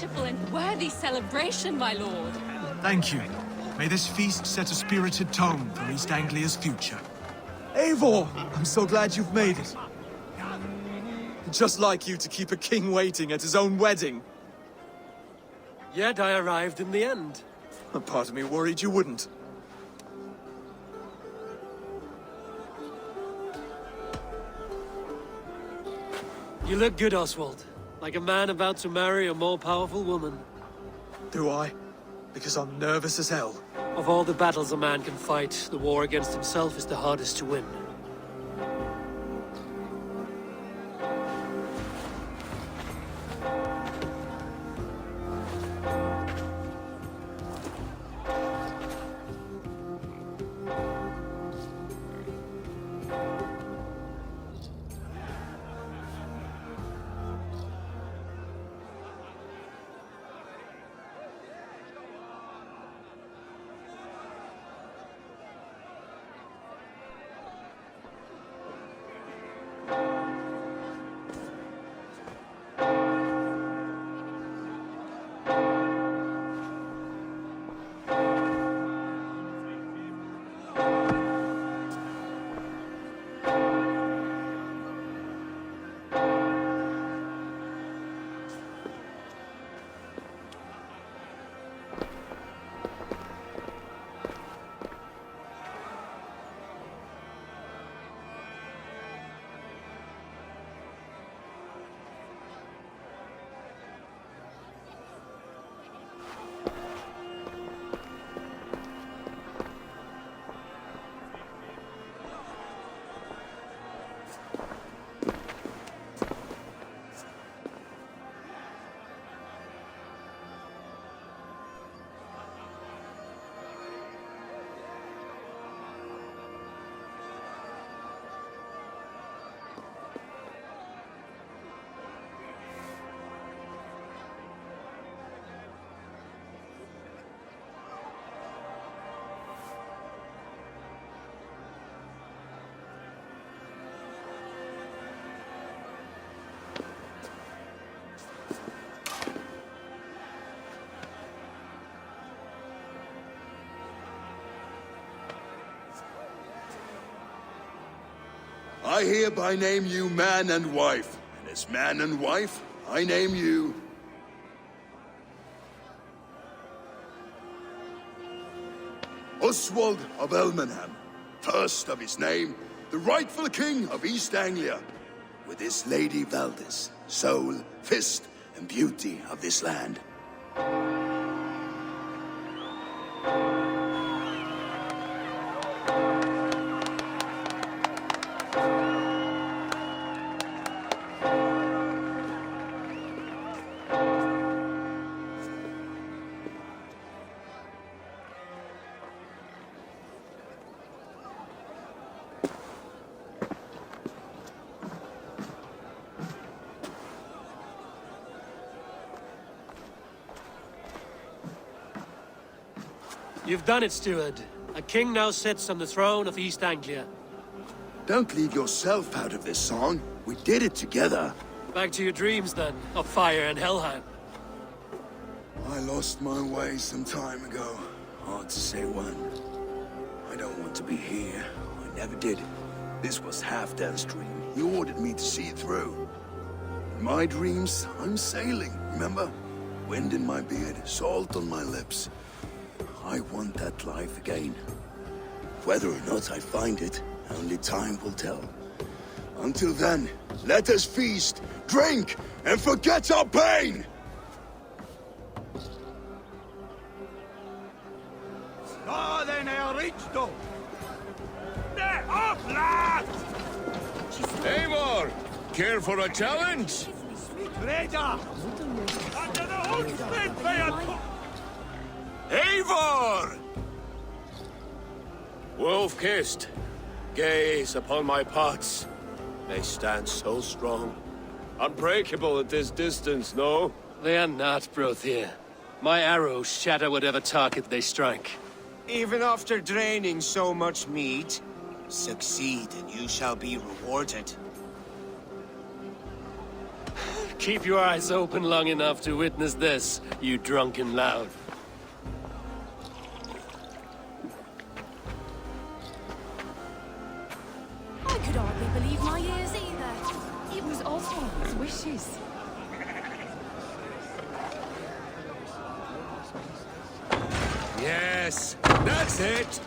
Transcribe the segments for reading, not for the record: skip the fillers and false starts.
beautiful and worthy celebration, my lord. Thank you. May this feast set a spirited tone for East Anglia's future. Eivor! I'm so glad you've made it. Just like you to keep a king waiting at his own wedding. Yet I arrived in the end. A part of me worried you wouldn't. You look good, Oswald. Like a man about to marry a more powerful woman. Do I? Because I'm nervous as hell. Of all the battles a man can fight, the war against himself is the hardest to win. I hereby name you man and wife, and as man and wife, I name you... Oswald of Elmenham, first of his name, the rightful king of East Anglia, with his lady Valdis, soul, fist, and beauty of this land. You've done it, steward. A king now sits on the throne of East Anglia. Don't leave yourself out of this song. We did it together. Back to your dreams, then, of fire and Helheim. I lost my way some time ago. Hard to say when. I don't want to be here. I never did. This was Halfdan's dream. He ordered me to see it through. In my dreams, I'm sailing, remember? Wind in my beard, salt on my lips. I want that life again. Whether or not I find it, only time will tell. Until then, let us feast, drink, and forget our pain! Eivor, care for a challenge? Eivor! Wolf-kissed, gaze upon my pots. They stand so strong. Unbreakable at this distance, no? They are not, Brothir. My arrows shatter whatever target they strike. Even after draining so much meat, succeed and you shall be rewarded. Keep your eyes open long enough to witness this, you drunken lout. I could hardly believe my ears either. It was Oswald's wishes. Yes, that's it!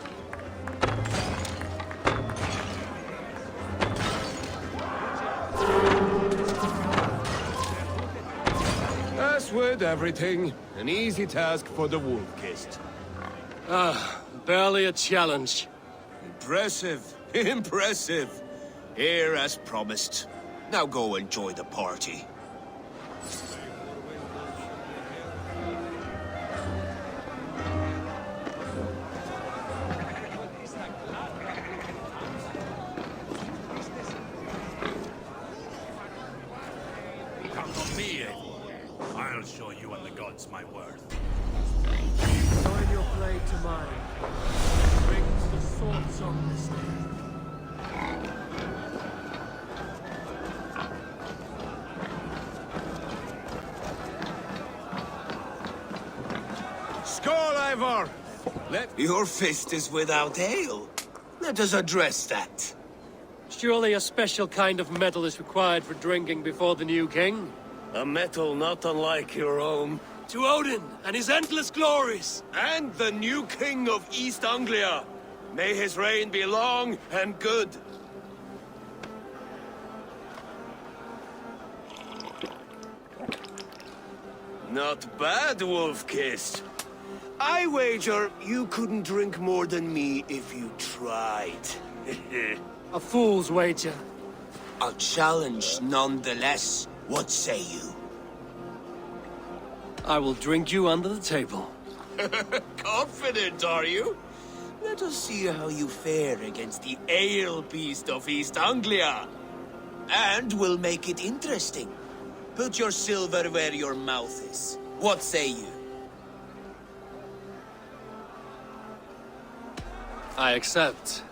As with everything, an easy task for the Wolf-Kissed. Barely a challenge. Impressive. Impressive. Here as promised. Now go enjoy the party. Come on me, Eivor. I'll show you and the gods my worth. Join your blade to mine. Brings the swords on this day. Skål, Eivor! Your fist is without ale. Let us address that. Surely a special kind of metal is required for drinking before the new king? A metal not unlike your own. To Odin and his endless glories! And the new king of East Anglia. May his reign be long and good. Not bad, Wolf-Kissed. I wager you couldn't drink more than me if you tried. A fool's wager. A challenge nonetheless. What say you? I will drink you under the table. Confident, are you? Let us see how you fare against the ale beast of East Anglia. And we'll make it interesting. Put your silver where your mouth is. What say you? I accept.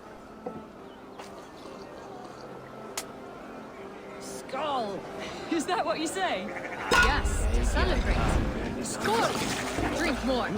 Skull! Is that what you say? Yes, to celebrate. Skull! Drink more.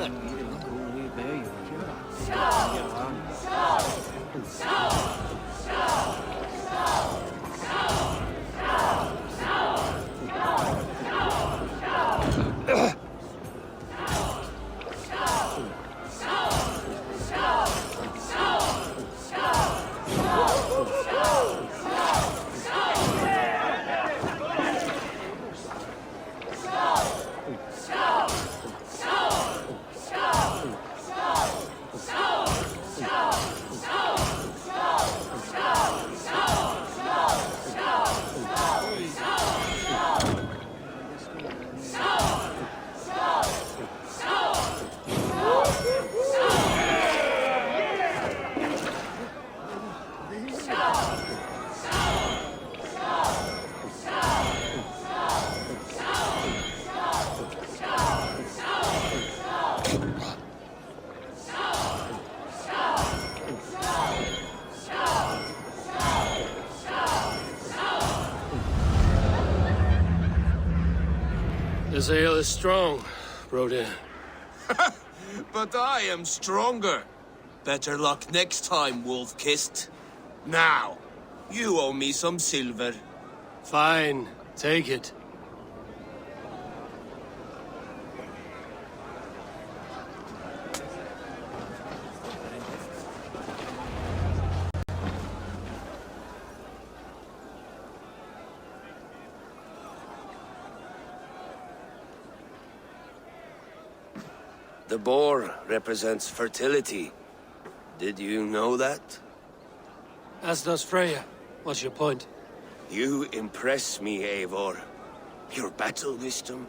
This ale is strong, Broder. But I am stronger. Better luck next time, Wolf-Kissed. Now, you owe me some silver. Fine, take it. The boar represents fertility. Did you know that? As does Freya. What's your point? You impress me, Eivor. Your battle wisdom,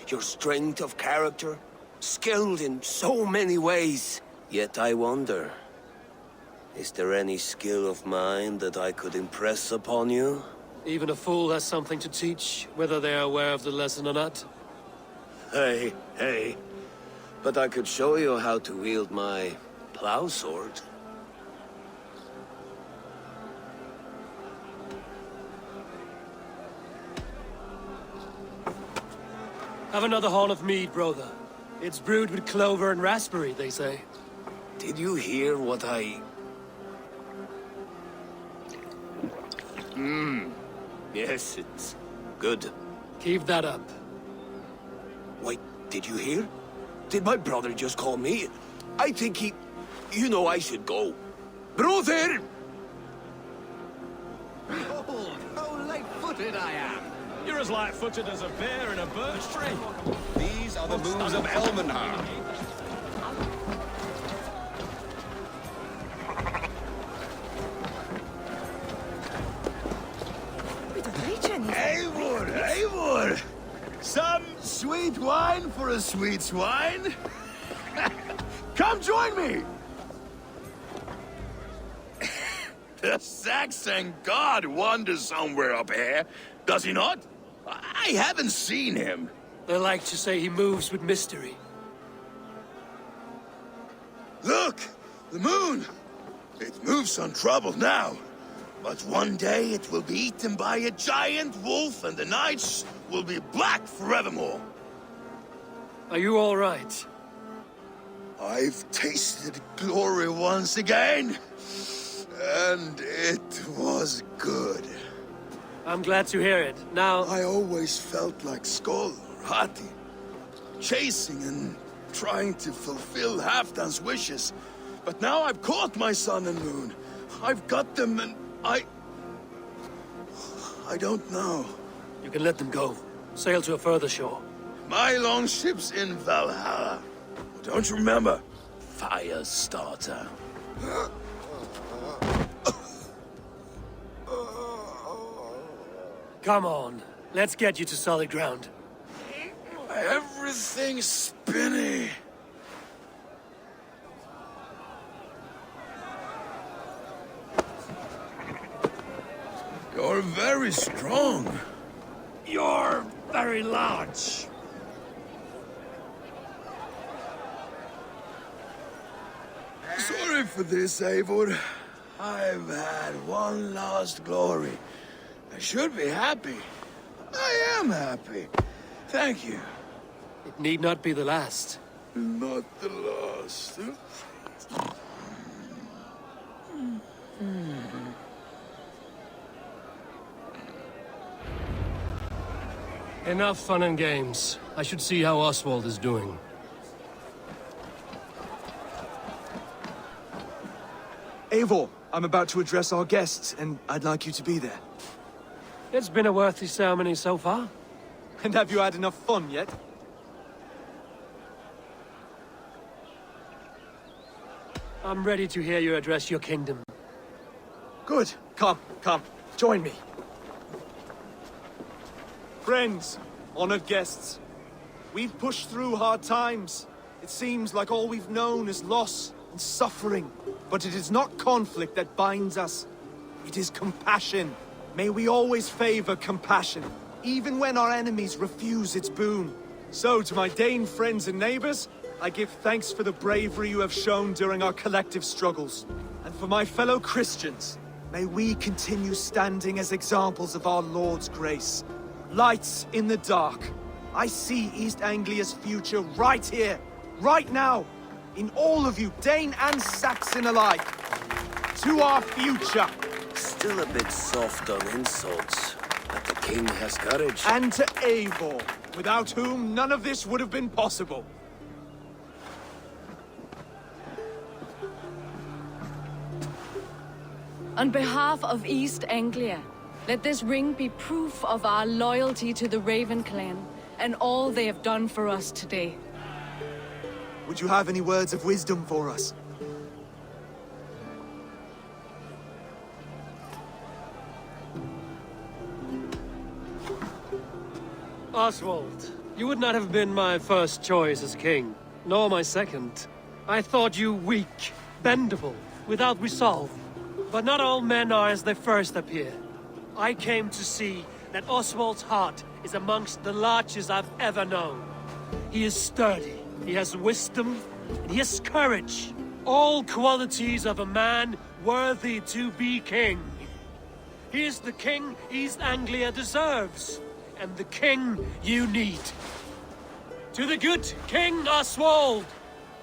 your strength of character, skilled in so many ways. Yet I wonder, is there any skill of mine that I could impress upon you? Even a fool has something to teach, whether they are aware of the lesson or not. Hey. But I could show you how to wield my plow sword. Have another horn of mead, brother. It's brewed with clover and raspberry, they say. Did you hear what I... Yes, it's good. Keep that up. Wait, did you hear? Did my brother just call me? I think he... You know I should go. Brother! Behold, how light-footed I am! You're as light-footed as a bear in a birch tree. These are the moves of Elmenhar. Eivor, Eivor! Some sweet wine for a sweet swine? Come join me! The Saxon god wanders somewhere up here, does he not? I haven't seen him. They like to say he moves with mystery. Look! The moon! It moves untroubled now. But one day it will be eaten by a giant wolf and the nights will be black forevermore. Are you all right? I've tasted glory once again. And it was good. I'm glad to hear it. Now, I always felt like Skoll or Hati. Chasing and trying to fulfill Halfdan's wishes. But now I've caught my sun and moon. I've got them and I don't know. you can let them go. Sail to a further shore. My longship's in Valhalla. Don't you remember? Firestarter. Come on. Let's get you to solid ground. Everything's spinny. You're very strong. You're very large. Sorry for this, Eivor. I've had one last glory. I should be happy. I am happy. Thank you. It need not be the last. Not the last. Enough fun and games. I should see how Oswald is doing. Eivor, I'm about to address our guests, and I'd like you to be there. It's been a worthy ceremony so far. And have you had enough fun yet? I'm ready to hear you address your kingdom. Good. Come, join me. Friends, honored guests, we've pushed through hard times. It seems like all we've known is loss and suffering. But it is not conflict that binds us. It is compassion. May we always favor compassion, even when our enemies refuse its boon. So, to my Dane friends and neighbors, I give thanks for the bravery you have shown during our collective struggles. And for my fellow Christians, may we continue standing as examples of our Lord's grace. Lights in the dark. I see East Anglia's future right here, right now, in all of you, Dane and Saxon alike. To our future. Still a bit soft on insults, but the king has courage. And to Eivor, without whom none of this would have been possible. On behalf of East Anglia, let this ring be proof of our loyalty to the Raven clan and all they have done for us today. Would you have any words of wisdom for us? Oswald, you would not have been my first choice as king, nor my second. I thought you weak, bendable, without resolve. But not all men are as they first appear. I came to see that Oswald's heart is amongst the largest I've ever known. He is sturdy, he has wisdom, and he has courage. All qualities of a man worthy to be king. He is the king East Anglia deserves, and the king you need. To the good King Oswald!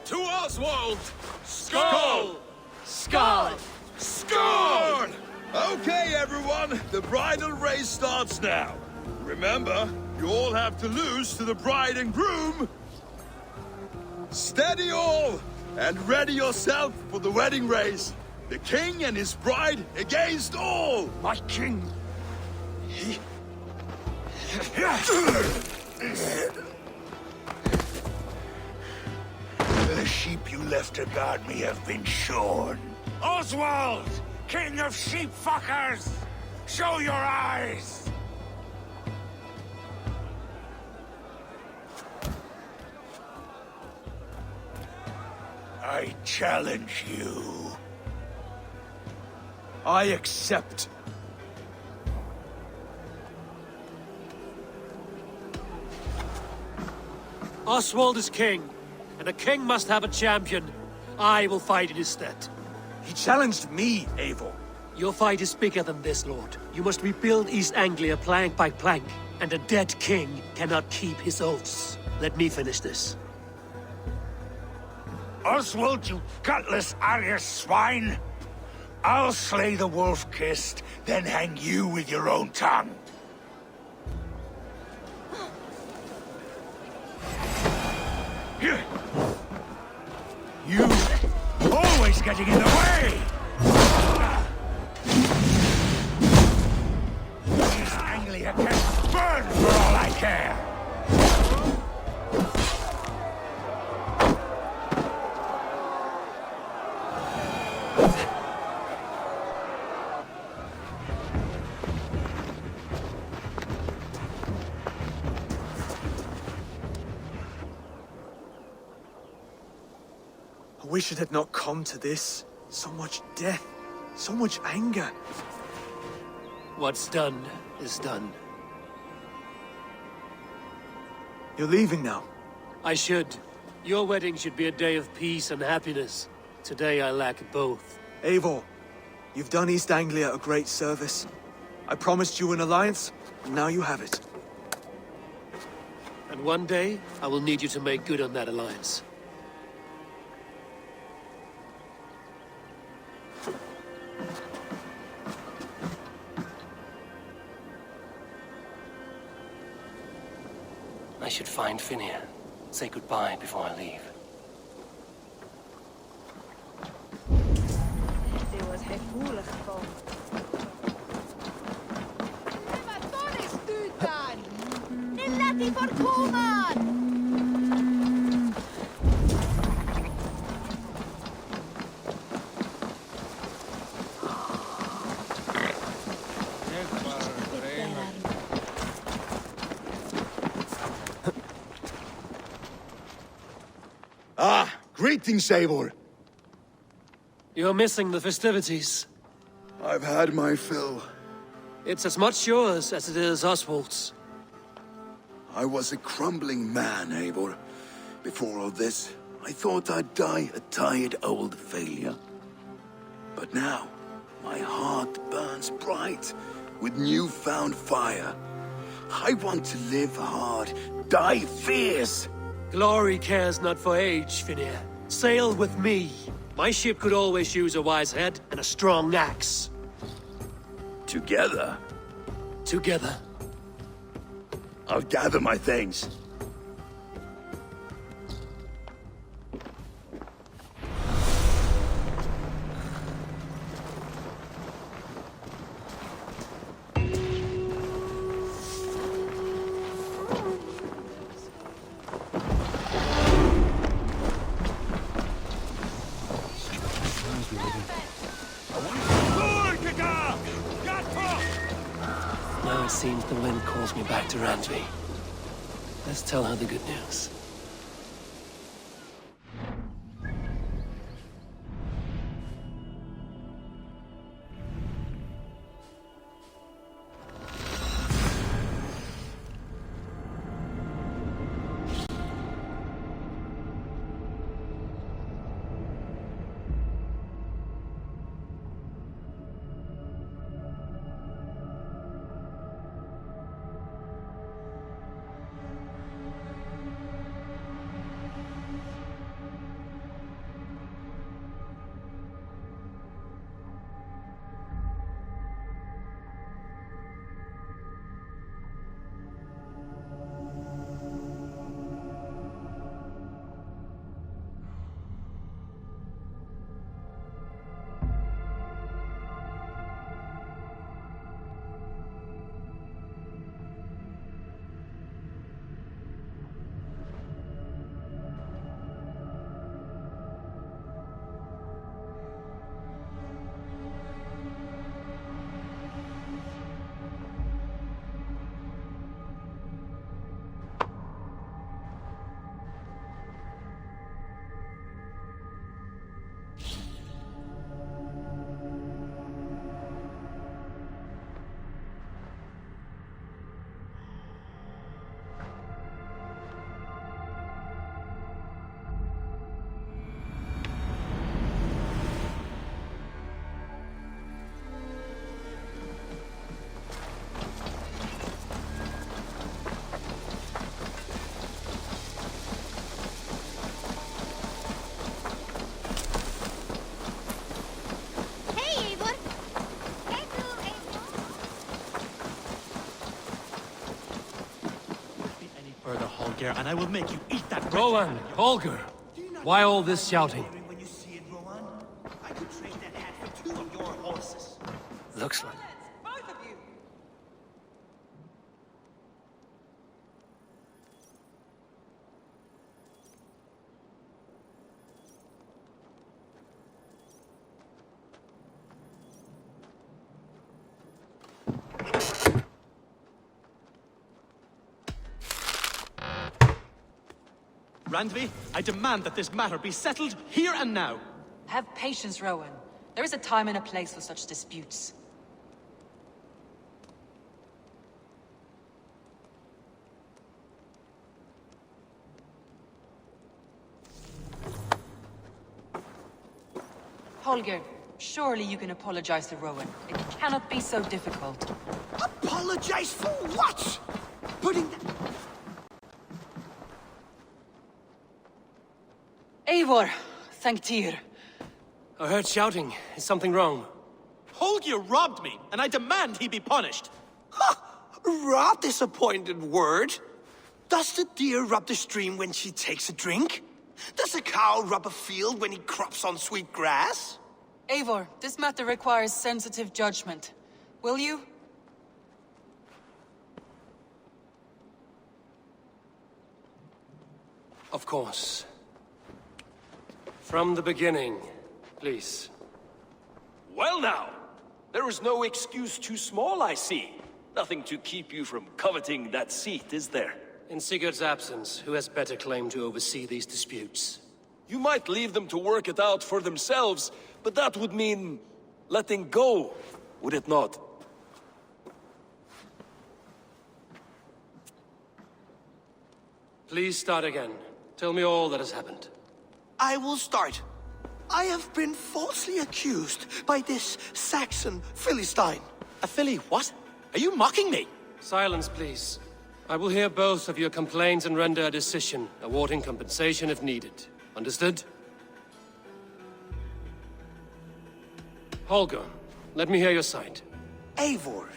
To Oswald! Skull! Skull! Score! Okay, everyone, the bridal race starts now. Remember, you all have to lose to the bride and groom. Steady all, and ready yourself for the wedding race. The king and his bride against all. My king! He... The sheep you left to guard me have been shorn. Oswald! King of sheep fuckers! Show your eyes! I challenge you. I accept. Oswald is king, and a king must have a champion. I will fight in his stead. He challenged me, Eivor. Your fight is bigger than this, Lord. You must rebuild East Anglia plank by plank, and a dead king cannot keep his oaths. Let me finish this. Oswald, you gutless Arya swine! I'll slay the wolf-kissed, then hang you with your own tongue. You always getting in the way! East Anglia can burn for all I care! I wish it had not come to this. So much death, so much anger. What's done is done. You're leaving now. I should. Your wedding should be a day of peace and happiness. Today I lack both. Eivor, you've done East Anglia a great service. I promised you an alliance, and now you have it. And one day, I will need you to make good on that alliance. I should find Finnear. Say goodbye before I leave. Dit wordt gevoelig gekomen. Wat is u dan? En laat die voorkomen! Greetings, Eivor. You're missing the festivities. I've had my fill. It's as much yours as it is Oswald's. I was a crumbling man, Eivor. Before all this, I thought I'd die a tired old failure. But now, my heart burns bright with newfound fire. I want to live hard, die fierce. Glory cares not for age, Finnear. Sail with me. My ship could always use a wise head and a strong axe. Together, Together. I'll gather my things. Now it seems the wind calls me back to Randvi. Let's tell her the good news. Holger, and I will make you eat that. Rowan, Holger, why all this shouting? When you see it, Rowan, I could trade that hat for 2 of your horses. Looks like... Randvi, I demand that this matter be settled here and now. Have patience, Rowan. There is a time and a place for such disputes. Holger, surely you can apologize to Rowan. It cannot be so difficult. Apologize for what? Putting that... Eivor, thank Tyr. I heard shouting. Is something wrong? Holger robbed me, and I demand he be punished. Rot disappointed word. Does the deer rub the stream when she takes a drink? Does a cow rub a field when he crops on sweet grass? Eivor, this matter requires sensitive judgment. Will you? Of course. From the beginning, please. Well now, there is no excuse too small, I see. Nothing to keep you from coveting that seat, is there? In Sigurd's absence, who has better claim to oversee these disputes? You might leave them to work it out for themselves, but that would mean letting go, would it not? Please start again. Tell me all that has happened. I will start. I have been falsely accused by this Saxon Philistine. A filly what? Are you mocking me? Silence, please. I will hear both of your complaints and render a decision, awarding compensation if needed. Understood? Holger, let me hear your side. Eivor,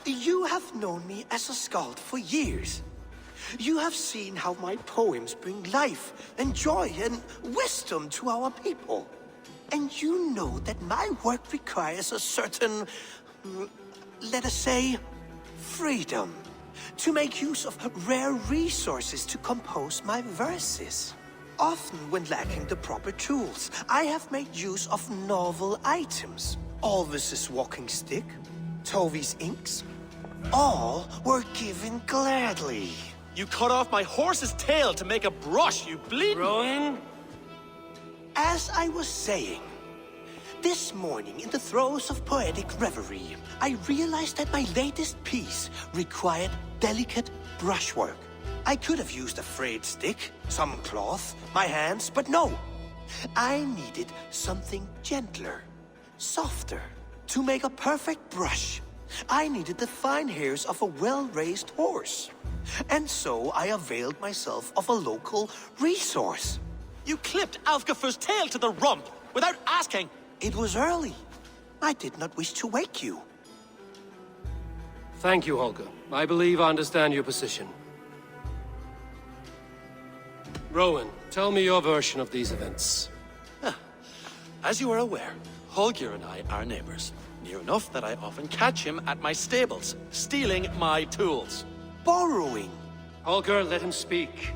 you have known me as a skald for years. You have seen how my poems bring life and joy and wisdom to our people. And you know that my work requires a certain, let us say, freedom to make use of rare resources to compose my verses. Often when lacking the proper tools, I have made use of novel items. Alvis's walking stick, Tovi's inks, all were given gladly. You cut off my horse's tail to make a brush, you bleed. Rowan? As I was saying, this morning in the throes of poetic reverie, I realized that my latest piece required delicate brushwork. I could have used a frayed stick, some cloth, my hands, but no. I needed something gentler, softer. To make a perfect brush, I needed the fine hairs of a well-raised horse. And so I availed myself of a local resource. You clipped Alfgafur's tail to the rump without asking. It was early. I did not wish to wake you. Thank you, Holger. I believe I understand your position. Rowan, tell me your version of these events. As you are aware, Holger and I are neighbors. Near enough that I often catch him at my stables, stealing my tools. Borrowing. Holger, let him speak.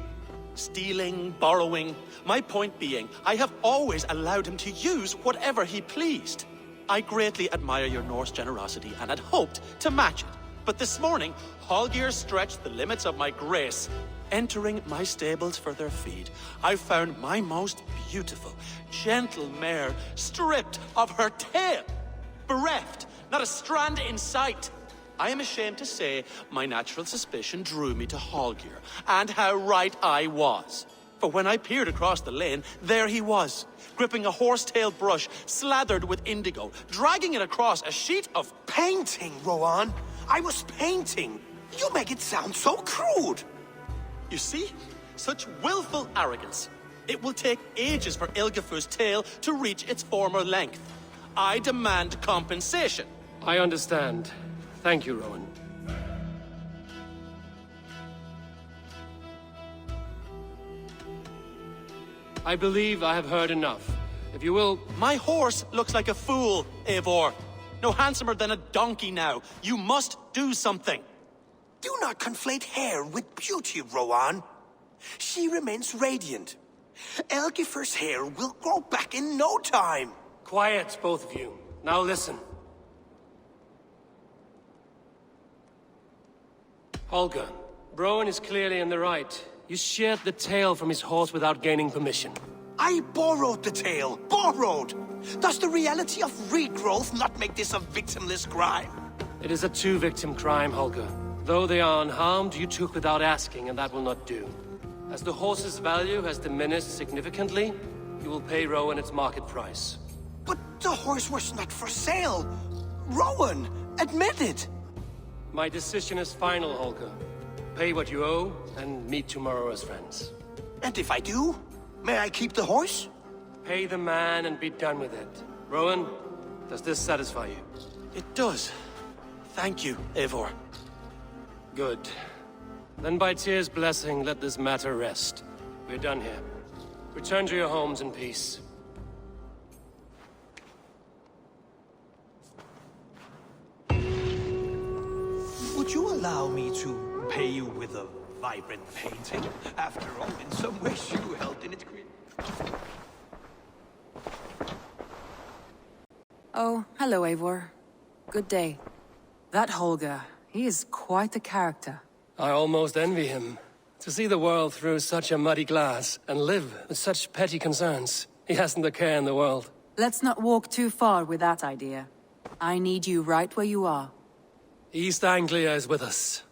Stealing, borrowing. My point being, I have always allowed him to use whatever he pleased. I greatly admire your Norse generosity and had hoped to match it. But this morning, Holger stretched the limits of my grace. Entering my stables for their feed, I found my most beautiful, gentle mare stripped of her tail. Bereft, not a strand in sight. I am ashamed to say my natural suspicion drew me to Holger, and how right I was. For when I peered across the lane, there he was, gripping a horsetail brush slathered with indigo, dragging it across a sheet of painting, Rowan. I was painting. You make it sound so crude. You see? Such willful arrogance. It will take ages for Ilgafur's tail to reach its former length. I demand compensation. I understand. Thank you, Rowan. I believe I have heard enough. If you will... My horse looks like a fool, Eivor. No handsomer than a donkey now. You must do something. Do not conflate hair with beauty, Rowan. She remains radiant. Elgifer's hair will grow back in no time. Quiet, both of you. Now listen. Holger, Rowan is clearly in the right. You sheared the tail from his horse without gaining permission. I borrowed the tail. Borrowed! Does the reality of regrowth not make this a victimless crime? It is a two-victim crime, Holger. Though they are unharmed, you took without asking, and that will not do. As the horse's value has diminished significantly, you will pay Rowan its market price. But the horse was not for sale. Rowan, admit it. My decision is final, Holger. Pay what you owe, and meet tomorrow as friends. And if I do, may I keep the horse? Pay the man and be done with it. Rowan, does this satisfy you? It does. Thank you, Eivor. Good. Then by Tyr's blessing, let this matter rest. We're done here. Return to your homes in peace. Would you allow me to pay you with a vibrant painting? After all, in some ways you helped in its creation. Oh, hello, Eivor. Good day. That Holger, he is quite the character. I almost envy him. To see the world through such a muddy glass, and live with such petty concerns. He hasn't a care in the world. Let's not walk too far with that idea. I need you right where you are. East Anglia is with us.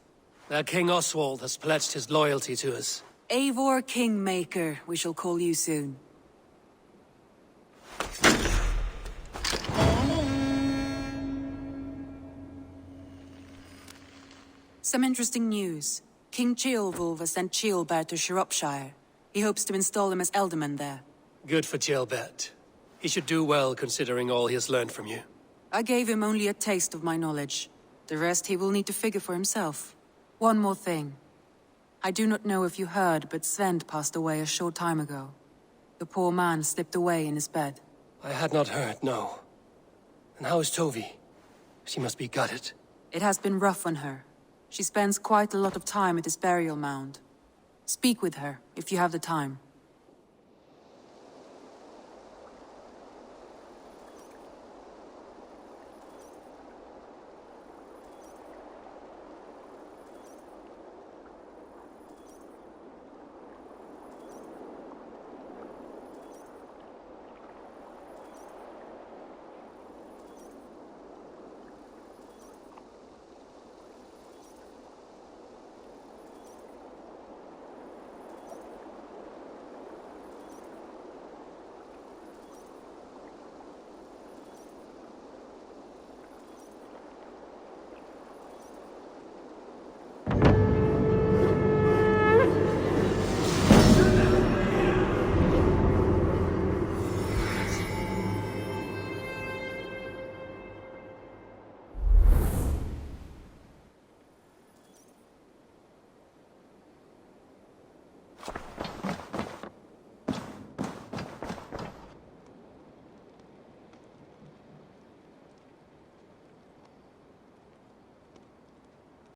Their King Oswald has pledged his loyalty to us. Eivor Kingmaker, we shall call you soon. Some interesting news. King Ceolwulf has sent Ceolbert to Shropshire. He hopes to install him as Elderman there. Good for Ceolbert. He should do well considering all he has learned from you. I gave him only a taste of my knowledge. The rest he will need to figure for himself. One more thing. I do not know if you heard, but Sven passed away a short time ago. The poor man slipped away in his bed. I had not heard, no. And how is Tovi? She must be gutted. It has been rough on her. She spends quite a lot of time at his burial mound. Speak with her, if you have the time.